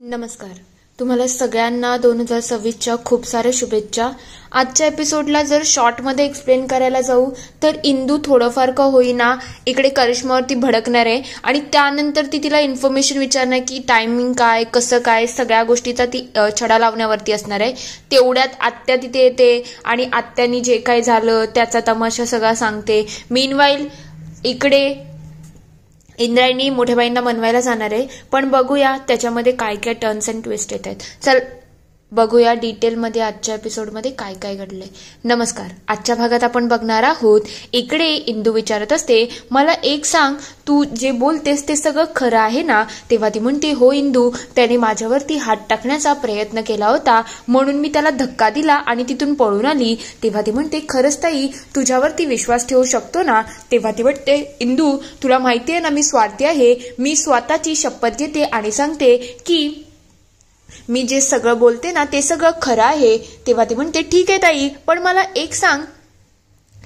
नमस्कार. तुम्हाला सगळ्यांना 2026च्या खूप साऱ्या शुभेच्छा. आजच्या एपिसोडला जर शॉर्टमध्ये एक्सप्लेन करायला जाऊ तर इंदू थोडंफार का होईना इकडे करिश्मावरती भडकणार आहे आणि त्यानंतर ती तिला इन्फॉर्मेशन विचारणार की टायमिंग काय, कसं काय, सगळ्या गोष्टीचा ती छडा लावण्यावरती असणार आहे. तेवढ्यात आत्या तिथे येते आणि आत्यानी जे काय झालं त्याचा तमाशा सगळा सांगते. मीनवाईल इकडे इंद्रायणी मोठ्या बाईंना मनवायला जाणार आहे, पण बघूया त्याच्यामध्ये काय काय टर्न्स अँड ट्विस्ट येत आहेत. चल बघूया डिटेलमध्ये आजच्या एपिसोडमध्ये काय काय घडलंय. नमस्कार. आजच्या भागात आपण बघणार आहोत इकडे इंदू विचारत असते, मला एक सांग, तू जे बोलतेस ते सगळं खरं आहे ना? तेव्हा ती म्हणते, हो इंदू, त्याने माझ्यावरती हात टाकण्याचा प्रयत्न केला होता म्हणून मी त्याला धक्का दिला आणि तिथून पळून आली. तेव्हा ती म्हणते, खरंच ताई, तुझ्यावरती विश्वास ठेवू शकतो ना? तेव्हा ती म्हणते, इंदू, तुला माहितीये ना मी स्वार्थी आहे. मी स्वतःची शपथ घेते आणि सांगते की मी जे सगळं बोलते ना ते सगळं खरं आहे. तेव्हा ती म्हणते, ठीक आहे ताई, पण मला एक सांग,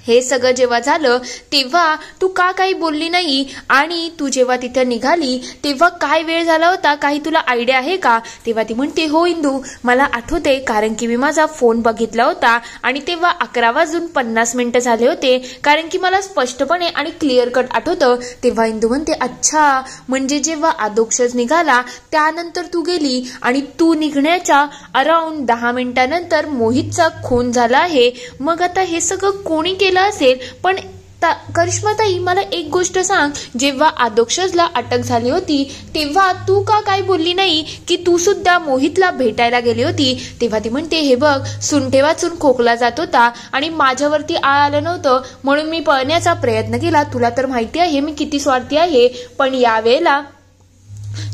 हे सगळं जेव्हा झालं तेव्हा तू का काही बोलली नाही आणि तू जेव्हा तिथं निघाली तेव्हा काय वेळ झाला होता, काही तुला आयडिया आहे का? तेव्हा ती म्हणते, हो इंदू, मला आठवते, कारण की मी माझा फोन बघितला होता आणि तेव्हा 11:50 झाले होते, कारण की मला स्पष्टपणे आणि क्लिअर कट आठवतं. तेव्हा इंदू म्हणते, अच्छा, म्हणजे जेव्हा आदोक्षज निघाला त्यानंतर तू गेली आणि तू निघण्याच्या अराउंड 10 मिनिटांनंतर मोहितचा खून झाला आहे. मग आता हे सगळं कोणी केलं असेल? पण करिश्माताई, मला एक गोष्ट सांग, जेव्हा आदोक्षजला अटक झाली होती तेव्हा तू का काय बोलली नाही की तू सुद्धा मोहितला भेटायला गेली होती? तेव्हा ती म्हणते, हे बघ, सुंठे वाचून खोकला जात होता आणि माझ्यावरती आलं नव्हतं म्हणून मी पळण्याचा प्रयत्न केला. तुला तर माहिती आहे मी किती स्वार्थी आहे, पण यावेळेला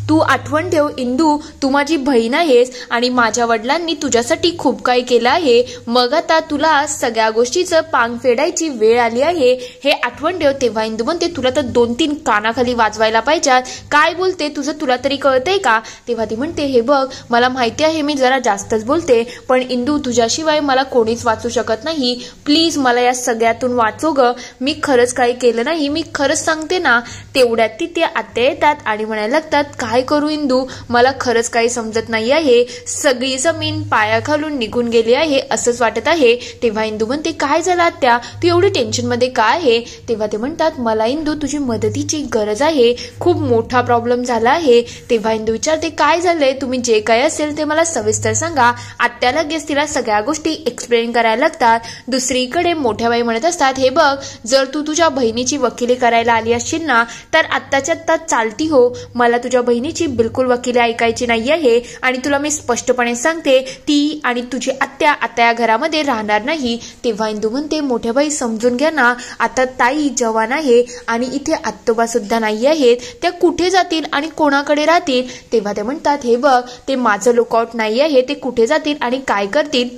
तू आठवण ठेव इंदू, तू माझी बहीण आहेस आणि माझ्या वडिलांनी तुझ्यासाठी खूप काही केलं आहे. मग आता तुला सगळ्या गोष्टीचं पांग फेडायची वेळ आली आहे, हे आठवण ठेव. तेव्हा इंदू म्हणते, तुला तर 2-3 कानाखाली वाजवायला पाहिजेत. काय बोलते तुझं, तुला तरी कळतंय का? तेव्हा ती म्हणते, हे बघ, मला माहिती आहे मी जरा जास्तच बोलते, पण इंदू, तुझ्याशिवाय मला कोणीच वाचू शकत नाही. प्लीज मला या सगळ्यातून वाचव ग. मी खरंच काही केलं नाही, मी खरंच सांगते ना. तेवढ्यात तिथे आत्या येतात आणि म्हणायला लागतात, काय करू इंदू, मला खरंच काही समजत नाही आहे. सगळी जमीन पायाखालून निघून गेली आहे असंच वाटत आहे. तेव्हा इंदू म्हणते, काय झालं आत्या, तू एवढी टेन्शन मध्ये काय आहे? तेव्हा ते म्हणतात, मला इंदू तुझी मदतीची गरज आहे, खूप मोठा प्रॉब्लेम झाला आहे. तेव्हा इंदू विचारते, काय झालंय, तुम्ही जे काय असेल ते मला सविस्तर सांगा. आत्या लगेच तिला सगळ्या गोष्टी एक्सप्लेन करायला लागतात. दुसरीकडे मोठ्या बाई म्हणत असतात, हे बघ, जर तू तुझ्या बहिणीची वकिली करायला आली असशील ना तर आत्ताच्या आत्ता चालती हो. मला तुझ्या बहिणीची बिलकुल वकिली ऐकायची नाही आहे आणि तुला मी स्पष्टपणे सांगते, ती आणि तुझी आत्या आता या घरामध्ये राहणार नाही. तेव्हा इंदू म्हणते, मोठ्या बाई समजून घ्या ना, आता ताई जवान आहे आणि इथे आत्तोबा सुद्धा नाही आहेत, त्या कुठे जातील आणि कोणाकडे राहतील? तेव्हा ते म्हणतात, हे बघ, ते माझं लुकआउट नाही आहे, ते कुठे जातील आणि काय करतील,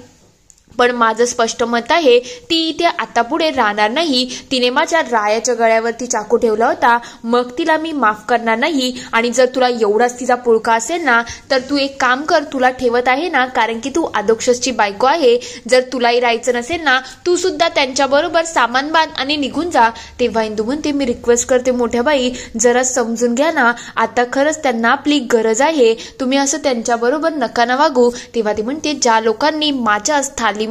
पण माझं स्पष्ट मत आहे, ती इथे आता पुढे राहणार नाही. तिने माझ्या रायाच्या गळ्यावरती चाकू ठेवला होता, मग तिला मी माफ करणार नाही. आणि जर तुला एवढाच तिचा पुळका असेल ना तर तू एक काम कर, तुला ठेवत आहे ना कारण की तू आदोक्षजची बायको आहे. जर तुलाही राहायचं नसेल ना, तू सुद्धा त्यांच्याबरोबर सामान बांध आणि निघून जा. तेव्हा इंदू म्हणते, मी रिक्वेस्ट करते मोठ्या बाई, जरा समजून घ्या ना, आता खरंच त्यांना आपली गरज आहे, तुम्ही असं त्यांच्याबरोबर नका ना वागू. तेव्हा ती म्हणते, ज्या लोकांनी माझ्या थालीमध्ये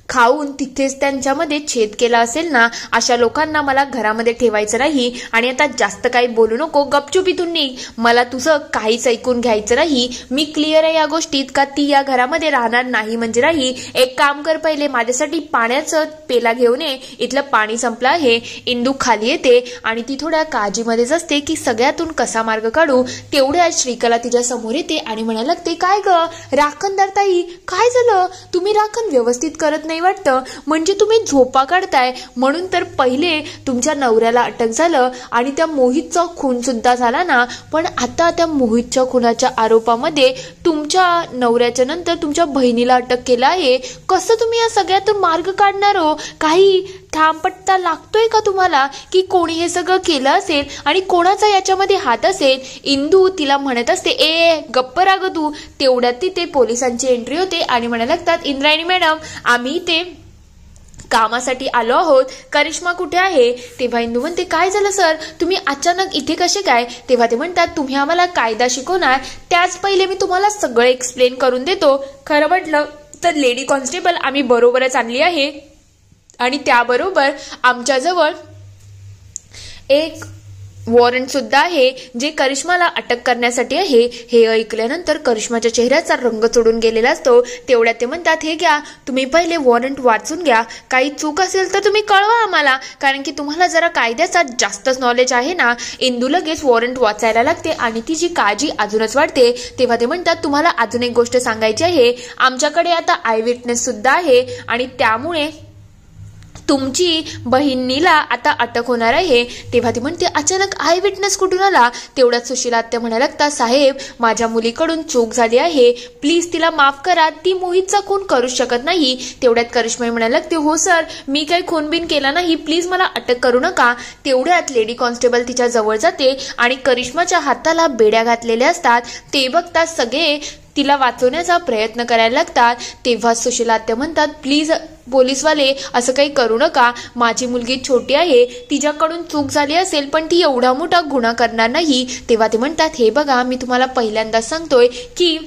खाऊन तिथेच त्यांच्यामध्ये छेद केला असेल ना, अशा लोकांना मला घरामध्ये ठेवायचं नाही. आणि आता जास्त काही बोलू नको, गपचूप इथून निघ, मला तुझं काहीच ऐकून घ्यायचं नाही. मी क्लिअर आहे या गोष्टीत का ती या घरामध्ये राहणार नाही म्हणजे नाही. एक काम कर, पहिले माझ्यासाठी पाण्याचं पेला घेऊन ये, इथलं पाणी संपलं आहे. इंदू खाली येते आणि ती थोड्या काळजीमध्येच असते की सगळ्यातून कसा मार्ग काढू. तेवढ्या श्रीकला तिच्या समोर येते आणि म्हणायला लागते, काय ग राखणदार ताई, काय झालं, तुम्ही राखण व्यवस्थित करत नाही वाटतं, म्हणजे तुम्ही झोपा काढताय. म्हणून तर पहिले तुमच्या नवऱ्याला अटक झालं आणि त्या मोहितचा खून सुद्धा झाला ना, पण आता त्या मोहितच्या खुनाच्या आरोपामध्ये तुमच्या नवऱ्याच्या नंतर तुमच्या बहिणीला अटक केलं आहे. कसं तुम्ही या सगळ्यातून मार्ग काढणार हो? काही ठामपट्टा लागतोय का तुम्हाला की कोणी हे सगळं केलं असेल आणि कोणाचा याच्यामध्ये हात असेल? इंदू तिला म्हणत असते, ए गप्प राग तू. तेवढ्यात तिथे पोलिसांची एंट्री होते आणि म्हणायला लागतात, इंद्रायणी मॅडम, आम्ही ते कामासाठी आलो आहोत, करिश्मा कुठे आहे? तेव्हा इंदू म्हणते काय झालं सर, तुम्ही अचानक इथे कसे काय? तेव्हा ते म्हणतात तुम्ही आम्हाला कायदा शिकवणार त्याच पहिले मी तुम्हाला सगळं एक्सप्लेन करून देतो. खरं म्हटलं तर लेडी कॉन्स्टेबल आम्ही बरोबरच आणली आहे आणि त्याबरोबर आमच्याजवळ एक वॉरंट सुद्धा आहे जे करिश्माला अटक करण्यासाठी आहे. हे ऐकल्यानंतर करिश्माच्या चेहऱ्याचा रंग चढून गेलेला असतो. तेवढ्यात ते म्हणतात हे घ्या, तुम्ही पहिले वॉरंट वाचून घ्या, काही चूक असेल तर तुम्ही कळवा आम्हाला, कारण की तुम्हाला जरा कायद्याचा जास्तच नॉलेज आहे ना. इंदू लगेच वॉरंट वाचायला लागते आणि तिची काळजी अजूनच वाढते. तेव्हा ते म्हणतात तुम्हाला अजून एक गोष्ट सांगायची आहे, आमच्याकडे आता आय विटनेस सुद्धा आहे आणि त्यामुळे तुमची बहिणीला आता अटक होणार आहे. तेव्हा ती म्हणते अचानक आय विटनेस कुठून आला? तेवढ्यात सुशीला आत्या म्हणायला लागतात साहेब माझ्या मुलीकडून चूक झाली आहे, प्लीज तिला माफ करा, ती मोहितचा खून करूच शकत नाही. तेवढ्यात करिश्मा म्हणायला लागते हो सर मी काही खून बिन केला नाही, प्लीज मला अटक करू नका. तेवढ्यात लेडी कॉन्स्टेबल तिच्या जवळ जाते आणि करिश्माच्या हाताला बेड्या घातलेल्या असतात. ते बघतात सगळे तिला वाचवण्याचा प्रयत्न करायला लागतात. तेव्हा सुशीला आत्या म्हणतात प्लीज पोलीसवाले असं काही करू नका, माझी मुलगी छोटी आहे, तिच्याकडून चूक झाली असेल पण ती एवढा मोठा गुन्हा करणार नाही. तेव्हा ते म्हणतात हे बघा मी तुम्हाला पहिल्यांदाच सांगतोय की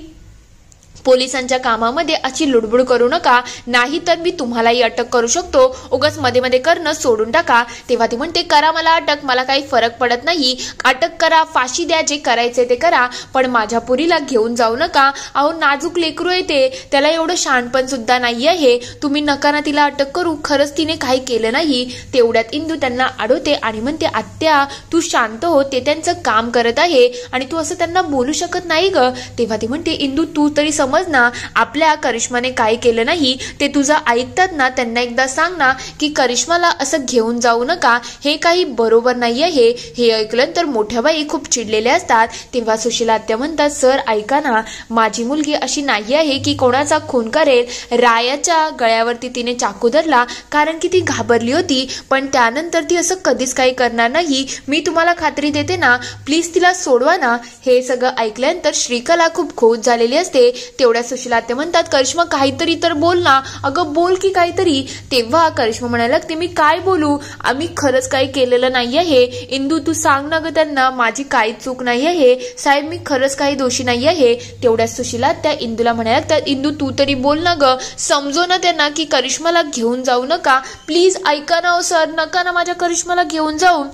पोलिसांच्या कामामध्ये अशी लुडबुड करू नका, नाही तर मी तुम्हालाही अटक करू शकतो, उगाच मध्ये मध्ये करणं सोडून टाका. तेव्हा ती म्हणते करा मला अटक, मला काही फरक पडत नाही, अटक करा, फाशी द्या, जे करायचे ते करा, पण माझ्या पुरीला घेऊन जाऊ नका. अहो नाजूक लेकरू येते, त्याला एवढं शहाणपण सुद्धा नाही आहे, तुम्ही नका ना तिला अटक करू, खरंच तिने काही केलं नाही. तेवढ्यात इंदू त्यांना अडवते आणि म्हणते आत्या तू शांत हो, ते त्यांचं काम करत आहे आणि तू असं त्यांना बोलू शकत नाही ग. तेव्हा ती म्हणते इंदू तू तरी समज ना आपल्या करिश्माने काय केलं नाही, ते तुझं ऐकतात ना त्यांना एकदा सांग ना की करिश्माला असं घेऊन जाऊ नका, हे काही बरोबर नाही आहे. हे ऐकलं तर मोठ्या बाई खूप चिडलेल्या असतात. तेव्हा सुशीला आत्या म्हणतात सर ऐका ना, माझी मुलगी अशी नाही आहे की कोणाचा खून करेल. रायाच्या गळ्यावरती तिने चाकू धरला कारण की ती घाबरली होती, पण त्यानंतर ती असं कधीच काही करणार नाही, मी तुम्हाला खात्री देते ना, प्लीज तिला सोडवा ना. हे सगळं ऐकल्यानंतर श्रीकला खूप खुश झालेली असते. तेवढ्या सुशीला आत्या म्हणतात करिश्मा काहीतरी तर बोल ना, अगं बोल की काहीतरी. तेव्हा करिश्मा म्हणायला लागते मी काय बोलू, आम्ही खरंच काही केलेलं नाही आहे. इंदू तू सांग ना ग त्यांना, माझी काही चूक नाही आहे साहेब, मी खरंच काही दोषी नाही आहे. तेवढ्या सुशीला त्या इंदूला म्हणायला लागतात इंदू तू तरी बोल ना ग, समजो ना त्यांना की करिश्माला घेऊन जाऊ नका, प्लीज ऐका ना सर, नका ना माझ्या करिश्माला घेऊन जाऊ,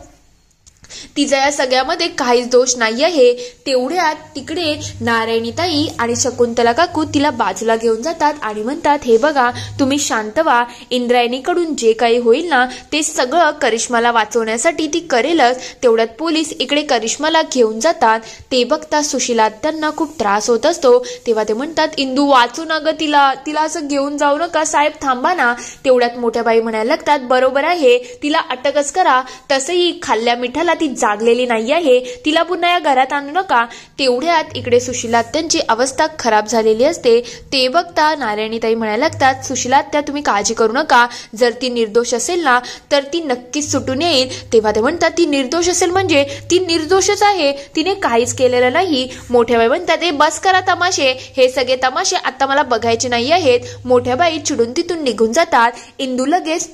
तिचा या सगळ्यामध्ये काहीच दोष नाही आहे. तेवढ्यात तिकडे नारायणीताई आणि शकुंतला काकू तिला बाजूला घेऊन जातात आणि म्हणतात हे बघा तुम्ही शांत व्हा, इंद्रायणीकडून जे काही होईल ना ते सगळं करिश्माला वाचवण्यासाठी ती करेलच. तेवढ्यात पोलीस इकडे करिश्माला घेऊन जातात. ते बघता सुशीला त्यांना खूप त्रास होत असतो. तेव्हा ते म्हणतात इंदू वाचू ना ग तिला, तिला असं घेऊन जाऊ नका साहेब, थांबा ना. तेवढ्यात मोठ्या बाई म्हणायला लागतात बरोबर आहे, तिला अटकच करा, तसंही खाल्ल्या मिठाला ती जागलेली नाही आहे, तिला पुन्हा या घरात आणू नका. तेवढ्यात इकडे सुशीला त्यांची अवस्था खराब झालेली असते. ते बघता नारायणीताई म्हणायला लागतात सुशीला त्या तुम्ही काळजी करू नका, जर ती निर्दोष असेल ना तर ती नक्कीच सुटून येईल. तेव्हा ते म्हणतात ती निर्दोष असेल म्हणजे ती निर्दोषच आहे, तिने काहीच केलेलं नाही. मोठ्या बाई म्हणतात ए बस करा तमाशे, हे सगळे तमाशे आता मला बघायचे नाही आहेत. मोठ्या बाई चिडून तिथून निघून जातात. इंदू लगेच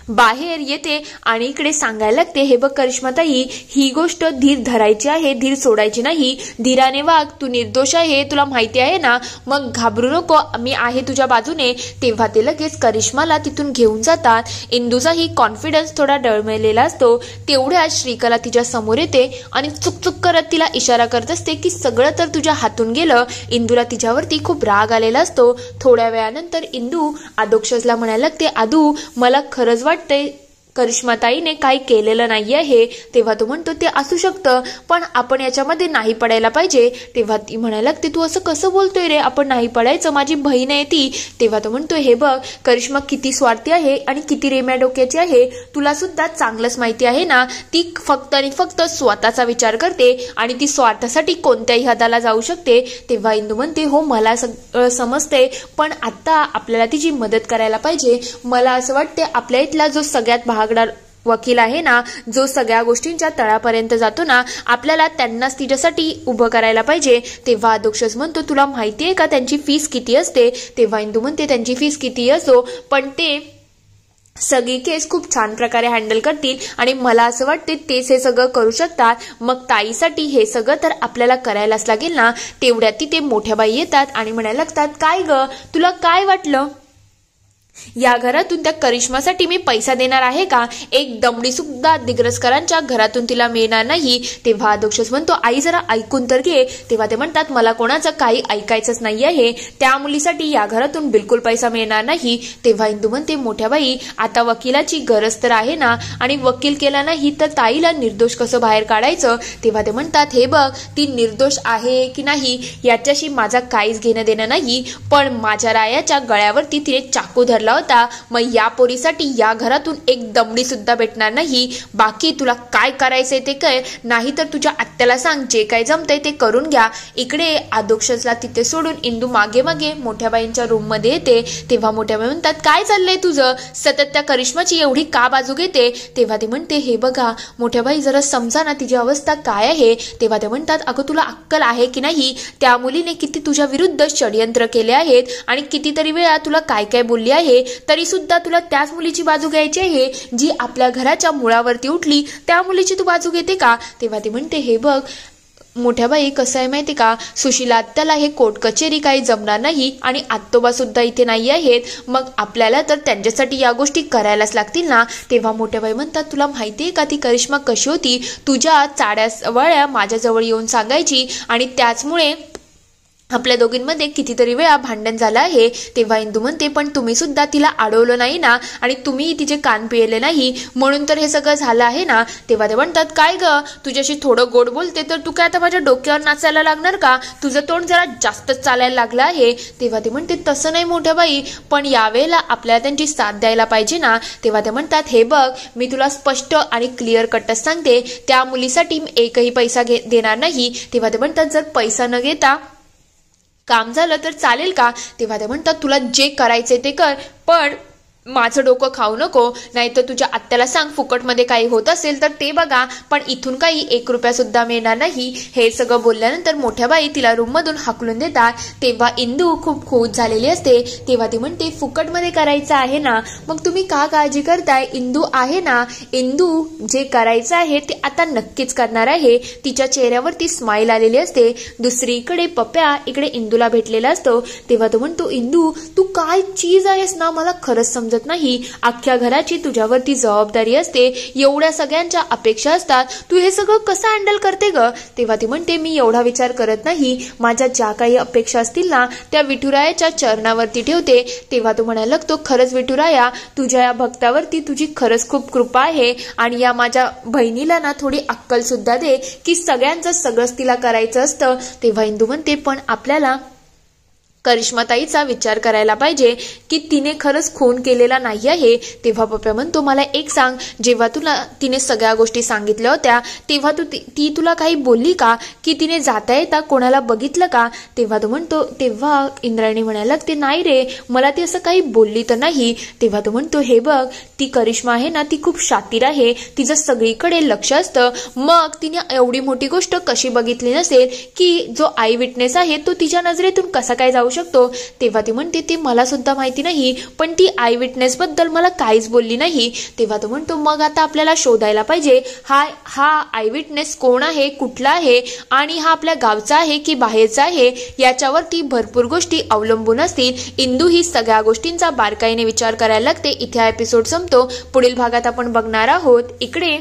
बाहेर येते आणि इकडे सांगायला लागते हे बघ करिश्माताई, ही गोष्ट धीर धरायची आहे, धीर सोडायची नाही, धीराने वाग, तू निर्दोष आहे तुला माहिती आहे ना, मग घाबरू नको, मी आहे तुझ्या बाजूने. तेव्हा ते लगेच करिश्माला तिथून घेऊन जातात. इंदूचाही कॉन्फिडन्स थोडा डळमळलेला असतो. तेवढ्यात श्रीकला तिच्या समोर येते आणि चुकचुक करत तिला इशारा करत असते की सगळं तर तुझ्या हातून गेलं. इंदूला तिच्यावरती खूप राग आलेला असतो. थोड्या वेळानंतर इंदू आदोक्षजला म्हणायला लागते आदू मला खरंच वाटतंय करिश्माताईने काही केलेलं नाही आहे. तेव्हा तो म्हणतो ते असू शकतं पण आपण याच्यामध्ये नाही पडायला पाहिजे. तेव्हा ती म्हणायला लागते तू असं कसं बोलतोय रे, आपण नाही पडायचं, माझी बहीण आहे ती. तेव्हा तो म्हणतोय हे बघ करिश्मा किती स्वार्थी आहे आणि किती रेम्या डोक्याची आहे, तुला सुद्धा चांगलंच माहिती आहे ना, ती फक्त आणि फक्त स्वतःचा विचार करते आणि ती स्वार्थासाठी कोणत्याही हदाला जाऊ शकते. तेव्हा इंदू म्हणते हो मला समजते, पण आता आपल्याला तिची मदत करायला पाहिजे. मला असं वाटते आपल्या इथला जो सगळ्यात भागडार वकील आहे ना, जो सगळ्या गोष्टींच्या तळापर्यंत जातो ना, आपल्याला त्यांनाच तिच्यासाठी उभं करायला पाहिजे. तेव्हा अधोक्षज म्हणतो तुला माहिती आहे का त्यांची फीस किती असते. तेव्हा इंदू म्हणते त्यांची फीस किती असो पण ते सगळी केस खूप छान प्रकारे हँडल करतील आणि मला असं वाटते तेच हे सगळं करू शकतात. मग ताईसाठी हे सगळं तर आपल्याला करायलाच लागेल ना. तेवढ्यात तिथे मोठ्या बाई येतात आणि म्हणायला लागतात, काय ग तुला काय वाटलं, या घरातून त्या करिश्मासाठी मी पैसा देणार आहे का? एक दमडी सुद्धा दिग्रसकरांच्या घरातून तिला मिळणार नाही. तेव्हा अधोक्षज म्हणतो, आई जरा ऐकून तर घे. तेव्हा ते म्हणतात, मला कोणाचं काही ऐकायचंच नाही आहे, त्या मुलीसाठी या घरातून बिलकुल पैसा मिळणार नाही. तेव्हा इंदू म्हणते, मोठ्या बाई आता वकिलाची गरज तर आहे ना, आणि वकील केला नाही तर ताईला निर्दोष कसं बाहेर काढायचं. तेव्हा ते म्हणतात, हे बघ ती निर्दोष आहे की नाही याच्याशी माझा काहीच घेणं देणं नाही, पण माझ्या रायाच्या गळ्यावरती तिने चाकू धरला होता, मग या पोरीसाठी या घरातून एक दमडी सुद्धा भेटणार नाही. बाकी तुला काय करायचंय ते कर, नाही तर तुझ्या आत्याला सांग, जे काय जमतंय ते करून घ्या. इकडे अधोक्षजला तिथे सोडून इंदू मागे मागे मोठ्या बाईंच्या रूम मध्ये येते. तेव्हा मोठ्या बाई म्हणतात, काय चाललंय तुझं, सतत त्या करिश्माची एवढी का बाजू घेते. तेव्हा ते म्हणते, हे बघा मोठ्या बाई जरा समजा ना तिची अवस्था काय आहे. तेव्हा ते म्हणतात, अगं तुला अक्कल आहे की नाही, त्या मुलीने किती तुझ्या विरुद्ध षडयंत्र केले आहेत आणि कितीतरी वेळा तुला काय काय बोलली आहे, तरी सुद्धा तुला त्याच मुलीची बाजू घ्यायची आहे जी आपल्या घराच्या मुळावरती उठली, त्या मुलीची तू बाजू घेते का. तेव्हा ती म्हणते, हे बघ मोठ्या बाई कसं आहे माहिती का, सुशीला आत्याला हे कोर्ट कचेरी काही जमणार नाही आणि आत्तोबा सुद्धा इथे नाही आहेत, मग आपल्याला तर त्यांच्यासाठी या गोष्टी करायलाच लागतील ना. तेव्हा मोठ्या बाई म्हणतात, तुला माहितीये का ती करिश्मा कशी होती, तुझ्या चाड्यावळ्या माझ्याजवळ येऊन सांगायची आणि त्याचमुळे आपल्या दोघींमध्ये कितीतरी वेळा भांडण झालं आहे. तेव्हा इंदू म्हणते, पण तुम्ही सुद्धा तिला अडवलं नाही ना, आणि तुम्ही तिचे कान पिळले नाही, म्हणून तर हे सगळं झालं आहे ना. तेव्हा ते म्हणतात, काय ग तुझ्याशी थोडं गोड बोलते तर तू काय आता माझ्या डोक्यावर नाचायला लागणार का, तुझं तोंड जरा जास्तच चालायला लागलं आहे. तेव्हा ते म्हणते, तसं नाही मोठ्या बाई, पण यावेळेला आपल्याला त्यांची साथ द्यायला पाहिजे ना. तेव्हा ते म्हणतात, हे बघ मी तुला स्पष्ट आणि क्लिअर कटच सांगते, त्या मुलीसाठी मी एकही पैसा देणार नाही. तेव्हा ते म्हणतात, जर पैसा न घेता काम झालं तर चालेल का. तेव्हा ते म्हणतात, तुला जे करायचे ते कर, पण माझं डोकं खाऊ नको, नाहीतर तुझ्या आत्याला सांग फुकटमध्ये काही होत असेल तर ते बघा, पण इथून काही 1 रुपया सुद्धा मिळणार नाही. हे सगळं बोलल्यानंतर मोठ्या बाई तिला रूम मधून हाकलून देतात. तेव्हा इंदू खूप खुश झालेली असते. तेव्हा ती म्हणते, फुकटमध्ये करायचं आहे ना, मग तुम्ही का काळजी करताय, इंदू आहे ना, इंदू जे करायचं आहे ते आता नक्कीच करणार आहे. तिच्या चेहऱ्यावरती स्माईल आलेली असते. दुसरीकडे पप्प्या इकडे इंदूला भेटलेला असतो. तेव्हा तो म्हणतो, इंदू तू काय चीज आहेस ना, मला खरंच समजत नाही, अख्ख्या घराची तुझ्यावरती जबाबदारी असते, एवढ्या सगळ्यांच्या अपेक्षा असतात, तू हे सगळं कसं हँडल करते ग. तेव्हा ती म्हणते, मी एवढा विचार करत नाही, माझ्या ज्या काही अपेक्षा असतील ना त्या विठुरायाच्या चरणावरती ठेवते. तेव्हा तो म्हणायला लागतो, खरंच विठुराया तुझ्या या भक्तावरती तुझी खरंच खूप कृपा आहे, आणि या माझ्या बहिणीला ना थोडी अक्कल सुद्धा दे की सगळ्यांचं सगळंच तिला करायचं असतं. तेव्हा इंदू म्हणते, पण आपल्याला करिश्माताईचा विचार करायला पाहिजे की तिने खरंच खून केलेला नाही आहे. तेव्हा पप्पा म्हणतो, मला एक सांग, जेव्हा तुला तिने सगळ्या गोष्टी सांगितल्या होत्या तेव्हा ती तुला काही बोलली का, की तिने जाता येता कोणाला बघितलं का. तेव्हा तो म्हणतो, तेव्हा इंद्रायणी म्हणायला लागते, नाही रे मला ती असं काही बोलली तर नाही. तेव्हा तो म्हणतो, हे बघ ती करिश्मा आहे ना ती खूप शातीर आहे, तिचं सगळीकडे लक्ष असतं, मग तिने एवढी मोठी गोष्ट कशी बघितली नसेल की जो आय विटनेस आहे तो तिच्या नजरेतून कसा काय जाऊ शकतो. तेव्हा ती म्हणते, ते मला सुद्धा माहिती नाही, पण ती आय विटनेस बद्दल मला काहीच बोलली नाही. तेव्हा तो म्हणतो, मग आता आपल्याला शोधायला पाहिजे हा आय विटनेस कोण आहे, कुठला आहे, आणि हा आपल्या गावचा आहे की बाहेरचा आहे, याच्यावरती भरपूर गोष्टी अवलंबून असतील. इंदू ही सगळ्या गोष्टींचा बारकाईने विचार करायला लागते. इथे हा एपिसोड संपतो. पुढील भागात आपण बघणार आहोत. इकडे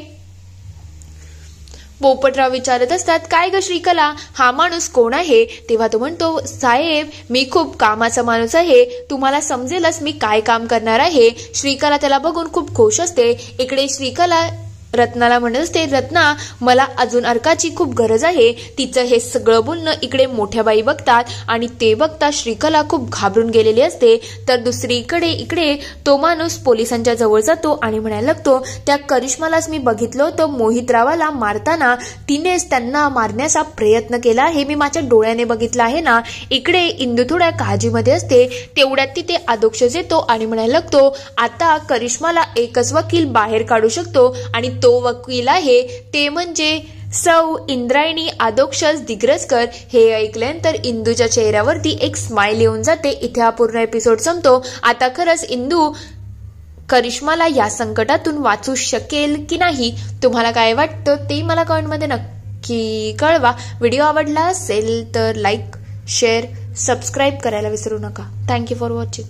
पोपटराव विचारत असतात, काय ग श्रीकला हा माणूस कोण आहे. तेव्हा तो म्हणतो, साहेब मी खूप कामाचा माणूस आहे, तुम्हाला समजेलच मी काय काम करणार आहे. श्रीकला त्याला बघून खूप खुश असते. इकडे श्रीकला रत्नाला म्हणत असते, रत्ना मला अजून अर्काची खूप गरज आहे. तिचं हे सगळं बोलणं इकडे मोठ्या बाई बघतात आणि ते बघता श्रीकला खूप घाबरून गेलेली असते. तर दुसरीकडे इकडे तो माणूस पोलिसांच्या जवळ जातो आणि म्हणायला लागतो, त्या करिश्मालाच मी बघितलं होतं मोहितरावाला मारताना, तिनेच त्यांना मारण्याचा प्रयत्न केला हे मी माझ्या डोळ्याने बघितलं आहे ना. इकडे इंदू थोड्या काळजीमध्ये असते. तेवढ्यात तिथे अधोक्षज येतो आणि म्हणायला लागतो, आता करिश्माला एकच वकील बाहेर काढू शकतो आणि तो वकील आहे ते म्हणजे सौ इंद्रायणी अधोक्षज दिग्रसकर. हे ऐकल्यानंतर इंदूच्या चेहऱ्यावरती एक स्माइल येऊन जाते. इथे हा पूर्ण एपिसोड संपतो. आता खरंच इंदू करिश्माला या संकटातून वाचू शकेल की नाही, तुम्हाला काय वाटतं ते मला कमेंटमध्ये नक्की कळवा. व्हिडिओ आवडला असेल तर लाईक, शेअर, सबस्क्राईब करायला विसरू नका. Thank you for watching.